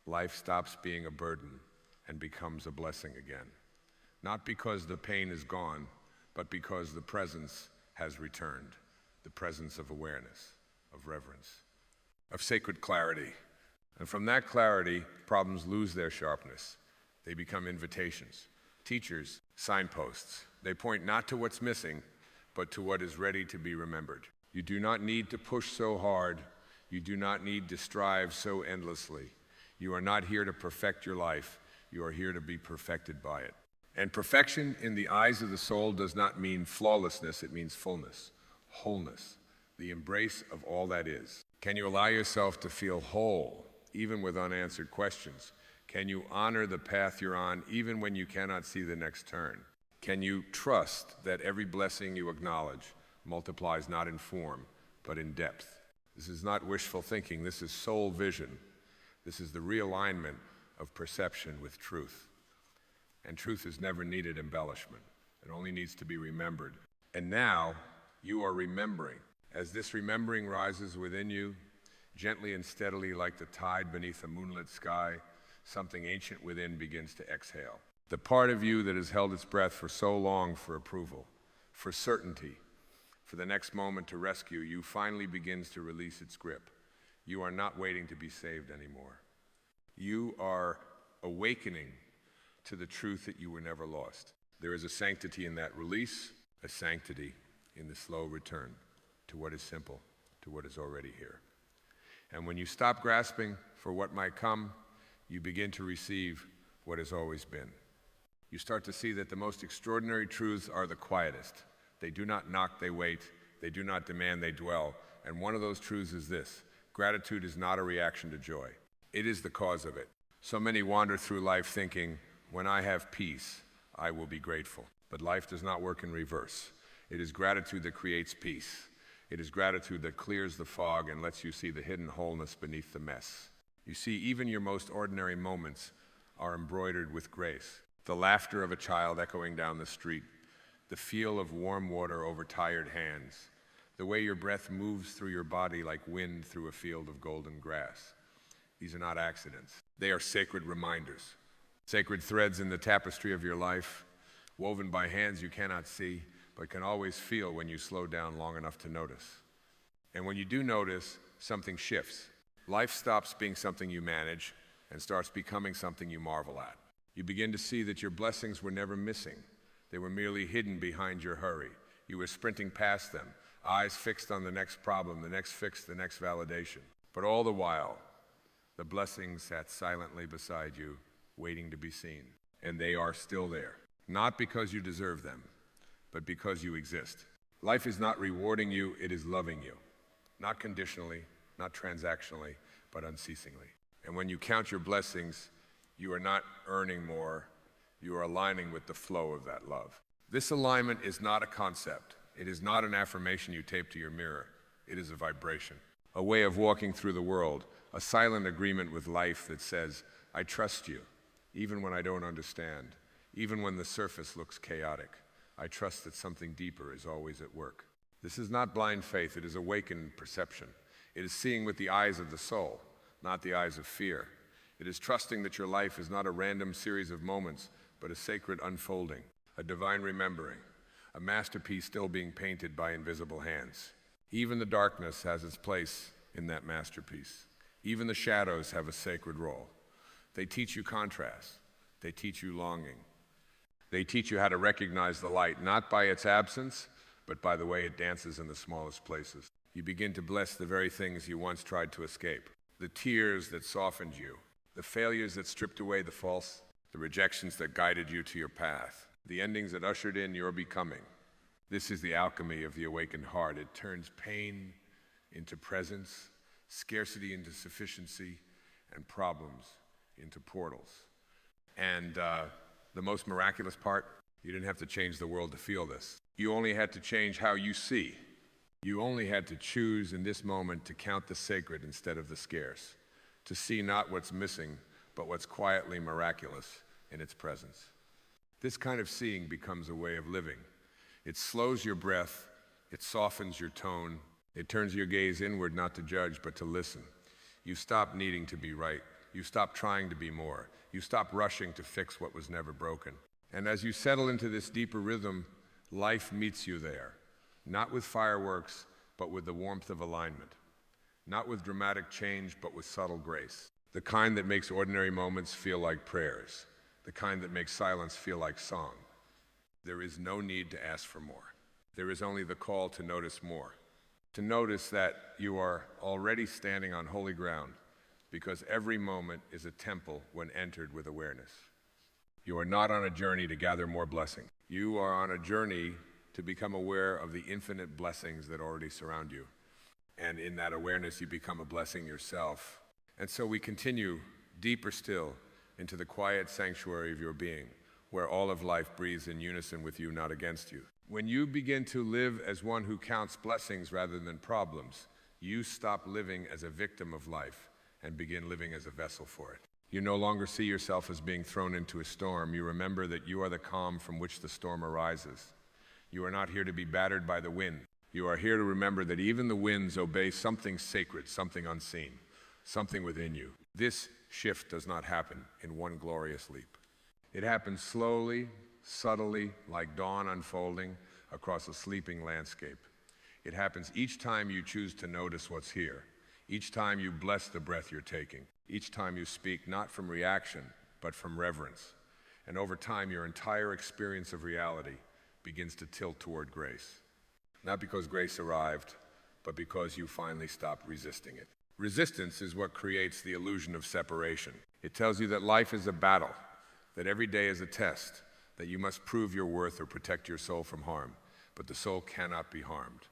life stops being a burden and becomes a blessing again. Not because the pain is gone, but because the presence has returned. The presence of awareness, of reverence, of sacred clarity. And from that clarity, problems lose their sharpness. They become invitations, teachers, signposts. They point not to what's missing, but to what is ready to be remembered. You do not need to push so hard. You do not need to strive so endlessly. You are not here to perfect your life. You are here to be perfected by it. And perfection in the eyes of the soul does not mean flawlessness, it means fullness. Wholeness, the embrace of all that is. Can you allow yourself to feel whole, even with unanswered questions? Can you honor the path you're on, even when you cannot see the next turn? Can you trust that every blessing you acknowledge multiplies not in form, but in depth? This is not wishful thinking, this is soul vision. This is the realignment of perception with truth. And truth has never needed embellishment. It only needs to be remembered. And now, you are remembering. As this remembering rises within you, gently and steadily like the tide beneath a moonlit sky, Something ancient within begins to exhale. The part of you that has held its breath for so long for approval, for certainty, for the next moment to rescue you, finally begins to release its grip. You are not waiting to be saved anymore. You are awakening to the truth that you were never lost. There is a sanctity in that release, a sanctity in the slow return to what is simple, to what is already here. And when you stop grasping for what might come, you begin to receive what has always been. You start to see that the most extraordinary truths are the quietest. They do not knock, they wait. They do not demand, they dwell. And one of those truths is this: gratitude is not a reaction to joy. It is the cause of it. So many wander through life thinking, when I have peace, I will be grateful. But life does not work in reverse. It is gratitude that creates peace. It is gratitude that clears the fog and lets you see the hidden wholeness beneath the mess. You see, even your most ordinary moments are embroidered with grace. The laughter of a child echoing down the street, the feel of warm water over tired hands, the way your breath moves through your body like wind through a field of golden grass. These are not accidents. They are sacred reminders, sacred threads in the tapestry of your life, woven by hands you cannot see, but can always feel when you slow down long enough to notice. And when you do notice, something shifts. Life stops being something you manage and starts becoming something you marvel at. You begin to see that your blessings were never missing. They were merely hidden behind your hurry. You were sprinting past them, eyes fixed on the next problem, the next fix, the next validation. But all the while, the blessings sat silently beside you, waiting to be seen. And they are still there. Not because you deserve them, but because you exist. Life is not rewarding you, it is loving you. Not conditionally, not transactionally, but unceasingly. And when you count your blessings, you are not earning more, you are aligning with the flow of that love. This alignment is not a concept. It is not an affirmation you tape to your mirror. It is a vibration, a way of walking through the world, a silent agreement with life that says, I trust you, even when I don't understand, even when the surface looks chaotic. I trust that something deeper is always at work. This is not blind faith, it is awakened perception. It is seeing with the eyes of the soul, not the eyes of fear. It is trusting that your life is not a random series of moments, but a sacred unfolding, a divine remembering, a masterpiece still being painted by invisible hands. Even the darkness has its place in that masterpiece. Even the shadows have a sacred role. They teach you contrast. They teach you longing. They teach you how to recognize the light, not by its absence, but by the way it dances in the smallest places. You begin to bless the very things you once tried to escape. The tears that softened you, the failures that stripped away the false, the rejections that guided you to your path, the endings that ushered in your becoming. This is the alchemy of the awakened heart. It turns pain into presence, scarcity into sufficiency, and problems into portals. And the most miraculous part, you didn't have to change the world to feel this. You only had to change how you see. You only had to choose in this moment to count the sacred instead of the scarce, to see not what's missing, but what's quietly miraculous in its presence. This kind of seeing becomes a way of living. It slows your breath, it softens your tone, it turns your gaze inward not to judge, but to listen. You stop needing to be right. You stop trying to be more. You stop rushing to fix what was never broken. And as you settle into this deeper rhythm, life meets you there, not with fireworks, but with the warmth of alignment. Not with dramatic change, but with subtle grace. The kind that makes ordinary moments feel like prayers. The kind that makes silence feel like song. There is no need to ask for more. There is only the call to notice more. To notice that you are already standing on holy ground, because every moment is a temple when entered with awareness. You are not on a journey to gather more blessing. You are on a journey to become aware of the infinite blessings that already surround you. And in that awareness, you become a blessing yourself. And so we continue deeper still into the quiet sanctuary of your being, where all of life breathes in unison with you, not against you. When you begin to live as one who counts blessings rather than problems, you stop living as a victim of life and begin living as a vessel for it. You no longer see yourself as being thrown into a storm. You remember that you are the calm from which the storm arises. You are not here to be battered by the wind. You are here to remember that even the winds obey something sacred, something unseen. something within you. This shift does not happen in one glorious leap. It happens slowly, subtly, like dawn unfolding across a sleeping landscape. It happens each time you choose to notice what's here, each time you bless the breath you're taking, each time you speak not from reaction, but from reverence. And over time, your entire experience of reality begins to tilt toward grace. Not because grace arrived, but because you finally stopped resisting it. Resistance is what creates the illusion of separation. It tells you that life is a battle, that every day is a test, that you must prove your worth or protect your soul from harm. But the soul cannot be harmed.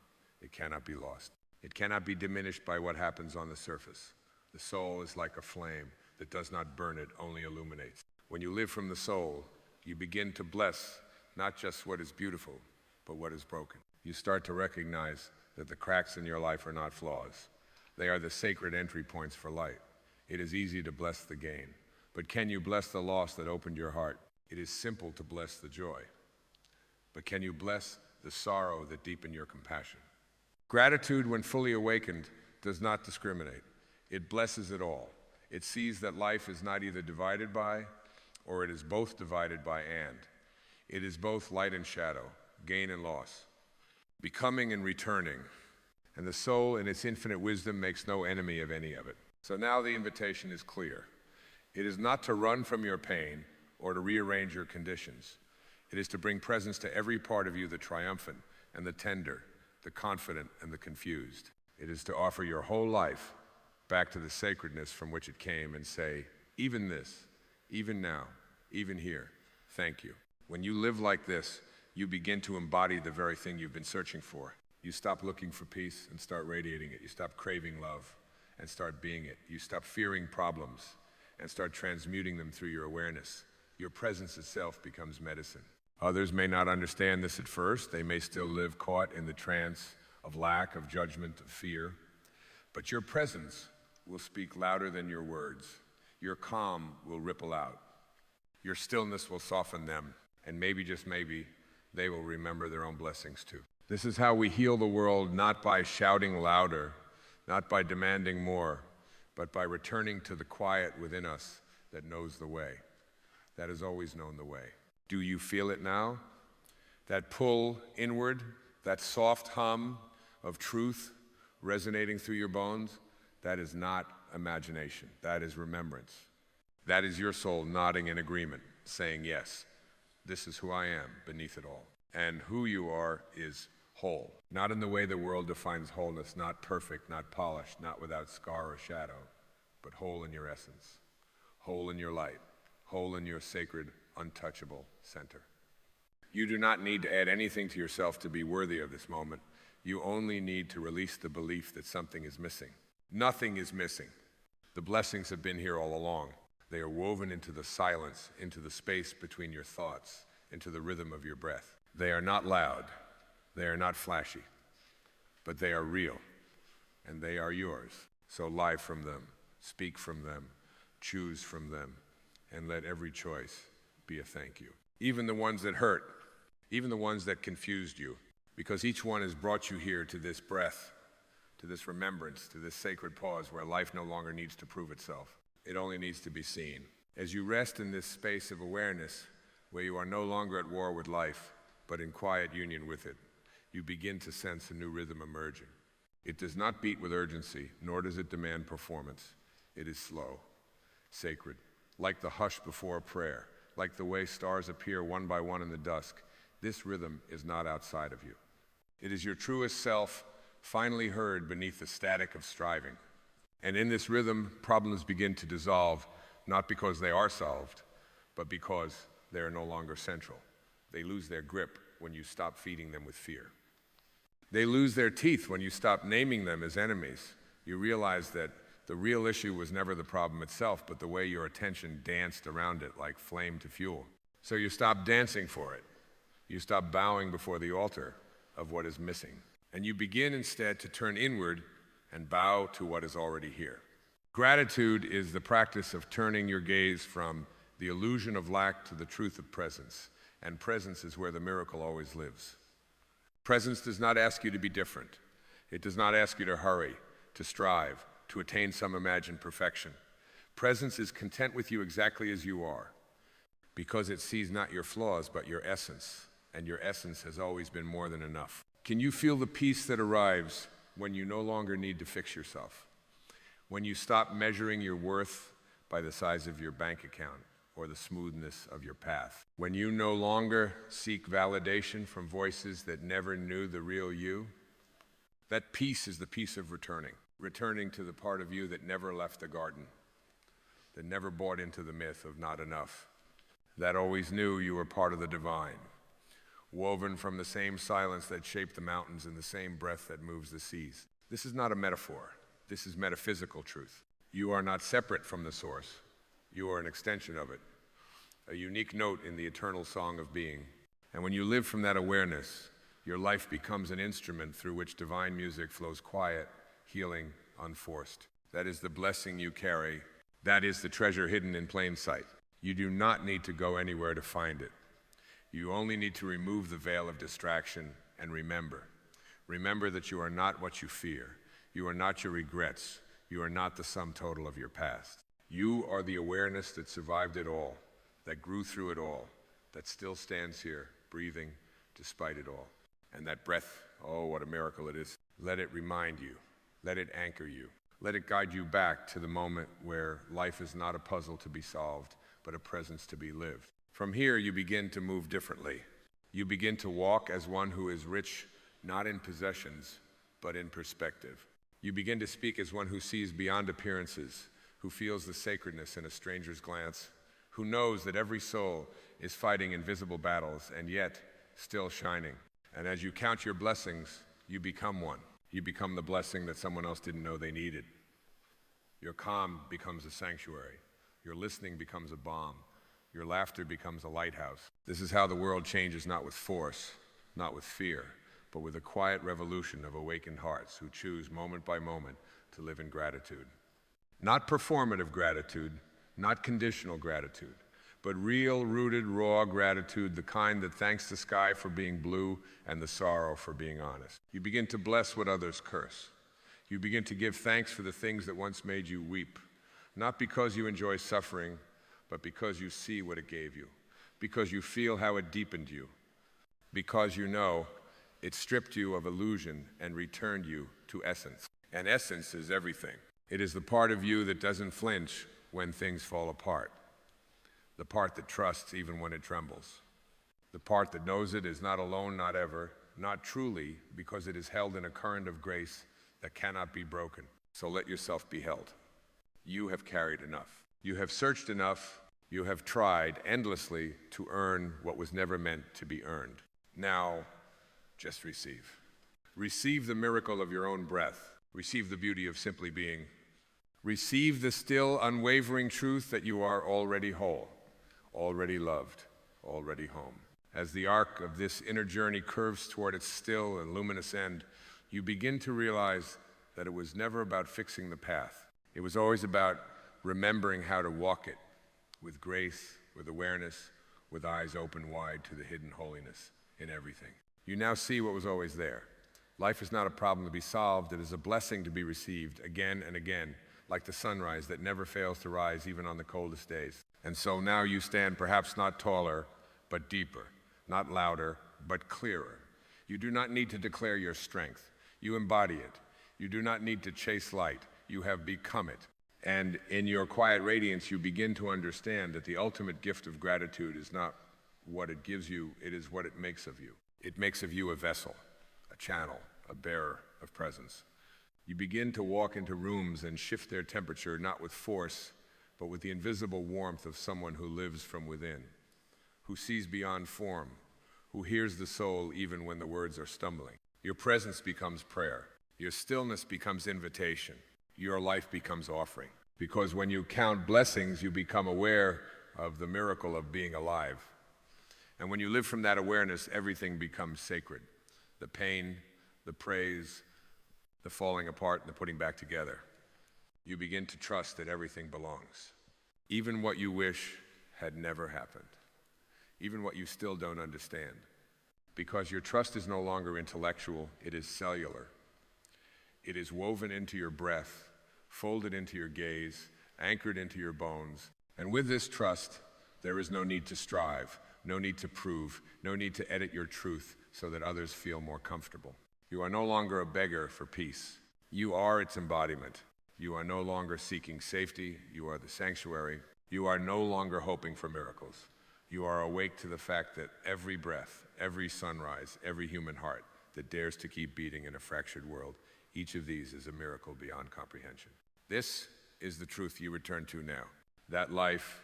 It cannot be lost. It cannot be diminished by what happens on the surface. The soul is like a flame that does not burn, it only illuminates. When you live from the soul, you begin to bless not just what is beautiful, but what is broken. You start to recognize that the cracks in your life are not flaws. They are the sacred entry points for light. It is easy to bless the gain, but can you bless the loss that opened your heart? It is simple to bless the joy, but can you bless the sorrow that deepened your compassion? Gratitude, when fully awakened, does not discriminate. It blesses it all. It sees that life is not either divided by, or it is both divided by and. It is both light and shadow, gain and loss, becoming and returning. And the soul, in its infinite wisdom, makes no enemy of any of it. So now the invitation is clear. It is not to run from your pain or to rearrange your conditions. It is to bring presence to every part of you, the triumphant and the tender, the confident and the confused. It is to offer your whole life back to the sacredness from which it came and say, even this, even now, even here, thank you. When you live like this, you begin to embody the very thing you've been searching for. You stop looking for peace and start radiating it. You stop craving love and start being it. You stop fearing problems and start transmuting them through your awareness. Your presence itself becomes medicine. Others may not understand this at first. They may still live caught in the trance of lack, of judgment, of fear. But your presence will speak louder than your words. Your calm will ripple out. Your stillness will soften them. And maybe, just maybe, they will remember their own blessings too. This is how we heal the world, not by shouting louder, not by demanding more, but by returning to the quiet within us that knows the way, that has always known the way. Do you feel it now? That pull inward, that soft hum of truth resonating through your bones, that is not imagination. That is remembrance. That is your soul nodding in agreement, saying, yes, this is who I am beneath it all. And who you are is whole. Not in the way the world defines wholeness, not perfect, not polished, not without scar or shadow, but whole in your essence, whole in your light, whole in your sacred, untouchable center. You do not need to add anything to yourself to be worthy of this moment. You only need to release the belief that something is missing. Nothing is missing. The blessings have been here all along. They are woven into the silence, into the space between your thoughts, into the rhythm of your breath. They are not loud. They are not flashy. But they are real. And they are yours. So lie from them. Speak from them. Choose from them. And let every choice be a thank you. Even the ones that hurt. Even the ones that confused you. Because each one has brought you here to this breath, to this remembrance, to this sacred pause where life no longer needs to prove itself. It only needs to be seen. As you rest in this space of awareness, where you are no longer at war with life, but in quiet union with it, you begin to sense a new rhythm emerging. It does not beat with urgency, nor does it demand performance. It is slow, sacred, like the hush before a prayer, like the way stars appear one by one in the dusk. This rhythm is not outside of you. It is your truest self, finally heard beneath the static of striving. And in this rhythm, problems begin to dissolve, not because they are solved, but because they are no longer central. They lose their grip when you stop feeding them with fear. They lose their teeth when you stop naming them as enemies. You realize that the real issue was never the problem itself, but the way your attention danced around it like flame to fuel. So you stop dancing for it. You stop bowing before the altar of what is missing. And you begin instead to turn inward and bow to what is already here. Gratitude is the practice of turning your gaze from the illusion of lack to the truth of presence. And presence is where the miracle always lives. Presence does not ask you to be different. It does not ask you to hurry, to strive, to attain some imagined perfection. Presence is content with you exactly as you are, because it sees not your flaws, but your essence, and your essence has always been more than enough. Can you feel the peace that arrives when you no longer need to fix yourself? When you stop measuring your worth by the size of your bank account or the smoothness of your path? When you no longer seek validation from voices that never knew the real you? That peace is the peace of returning to the part of you that never left the garden, that never bought into the myth of not enough, that always knew you were part of the divine, woven from the same silence that shaped the mountains and the same breath that moves the seas. This is not a metaphor. This is metaphysical truth. You are not separate from the source. You are an extension of it, a unique note in the eternal song of being. And when you live from that awareness, your life becomes an instrument through which divine music flows quiet, healing, unforced. That is the blessing you carry. That is the treasure hidden in plain sight. You do not need to go anywhere to find it. You only need to remove the veil of distraction and remember. Remember that you are not what you fear. You are not your regrets. You are not the sum total of your past. You are the awareness that survived it all, that grew through it all, that still stands here, breathing despite it all. And that breath, oh, what a miracle it is. Let it remind you. Let it anchor you. Let it guide you back to the moment where life is not a puzzle to be solved, but a presence to be lived. From here, you begin to move differently. You begin to walk as one who is rich, not in possessions, but in perspective. You begin to speak as one who sees beyond appearances, who feels the sacredness in a stranger's glance, who knows that every soul is fighting invisible battles and yet still shining. And as you count your blessings, you become one. You become the blessing that someone else didn't know they needed. Your calm becomes a sanctuary. Your listening becomes a balm. Your laughter becomes a lighthouse. This is how the world changes, not with force, not with fear, but with a quiet revolution of awakened hearts who choose moment by moment to live in gratitude. Not performative gratitude, not conditional gratitude, but real, rooted, raw gratitude, the kind that thanks the sky for being blue and the sorrow for being honest. You begin to bless what others curse. You begin to give thanks for the things that once made you weep, not because you enjoy suffering, but because you see what it gave you, because you feel how it deepened you, because you know it stripped you of illusion and returned you to essence. And essence is everything. It is the part of you that doesn't flinch when things fall apart. The part that trusts even when it trembles. The part that knows it is not alone, not ever, not truly, because it is held in a current of grace that cannot be broken. So let yourself be held. You have carried enough. You have searched enough. You have tried endlessly to earn what was never meant to be earned. Now, just receive. Receive the miracle of your own breath. Receive the beauty of simply being. Receive the still, unwavering truth that you are already whole, already loved, already home. As the arc of this inner journey curves toward its still and luminous end, you begin to realize that it was never about fixing the path. It was always about remembering how to walk it with grace, with awareness, with eyes open wide to the hidden holiness in everything. You now see what was always there. Life is not a problem to be solved. It is a blessing to be received again and again, like the sunrise that never fails to rise even on the coldest days. And so now you stand perhaps not taller, but deeper, not louder, but clearer. You do not need to declare your strength. You embody it. You do not need to chase light. You have become it. And in your quiet radiance, you begin to understand that the ultimate gift of gratitude is not what it gives you, it is what it makes of you. It makes of you a vessel, a channel, a bearer of presence. You begin to walk into rooms and shift their temperature, not with force, but with the invisible warmth of someone who lives from within, who sees beyond form, who hears the soul even when the words are stumbling. Your presence becomes prayer. Your stillness becomes invitation. Your life becomes offering. Because when you count blessings, you become aware of the miracle of being alive. And when you live from that awareness, everything becomes sacred. The pain, the praise, the falling apart, and the putting back together. You begin to trust that everything belongs. Even what you wish had never happened. Even what you still don't understand. Because your trust is no longer intellectual, it is cellular. It is woven into your breath, folded into your gaze, anchored into your bones. And with this trust, there is no need to strive, no need to prove, no need to edit your truth so that others feel more comfortable. You are no longer a beggar for peace. You are its embodiment. You are no longer seeking safety. You are the sanctuary. You are no longer hoping for miracles. You are awake to the fact that every breath, every sunrise, every human heart that dares to keep beating in a fractured world, each of these is a miracle beyond comprehension. This is the truth you return to now. That life,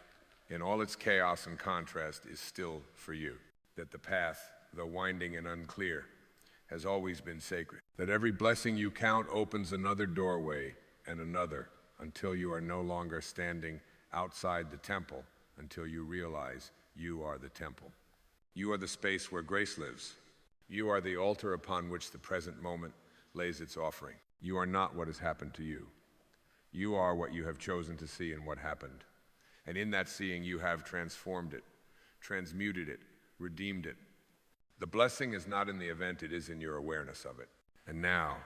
in all its chaos and contrast, is still for you. That the path, though winding and unclear, has always been sacred. That every blessing you count opens another doorway and another until you are no longer standing outside the temple, until you realize you are the temple. You are the space where grace lives. You are the altar upon which the present moment lays its offering. You are not what has happened to you. You are what you have chosen to see in what happened. And in that seeing, you have transformed it, transmuted it, redeemed it. The blessing is not in the event, it is in your awareness of it. And now,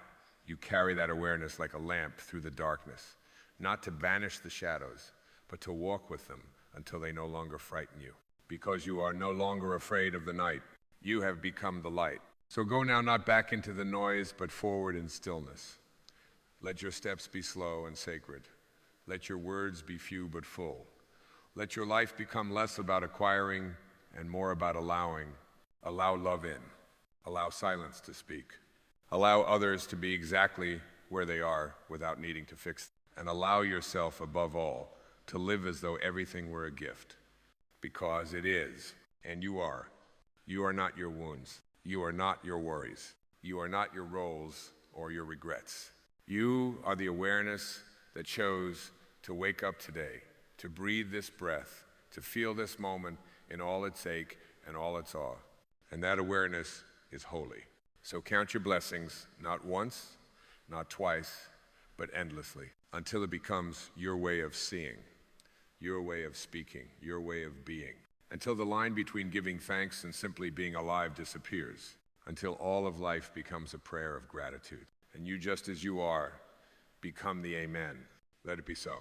you carry that awareness like a lamp through the darkness, not to banish the shadows, but to walk with them until they no longer frighten you. Because you are no longer afraid of the night. You have become the light. So go now not back into the noise, but forward in stillness. Let your steps be slow and sacred. Let your words be few but full. Let your life become less about acquiring and more about allowing. Allow love in. Allow silence to speak. Allow others to be exactly where they are without needing to fix them. And allow yourself, above all, to live as though everything were a gift. Because it is, and you are. You are not your wounds. You are not your worries. You are not your roles or your regrets. You are the awareness that chose to wake up today, to breathe this breath, to feel this moment in all its ache and all its awe. And that awareness is holy. So count your blessings, not once, not twice, but endlessly, until it becomes your way of seeing, your way of speaking, your way of being, until the line between giving thanks and simply being alive disappears, until all of life becomes a prayer of gratitude. And you, just as you are, become the Amen. Let it be so.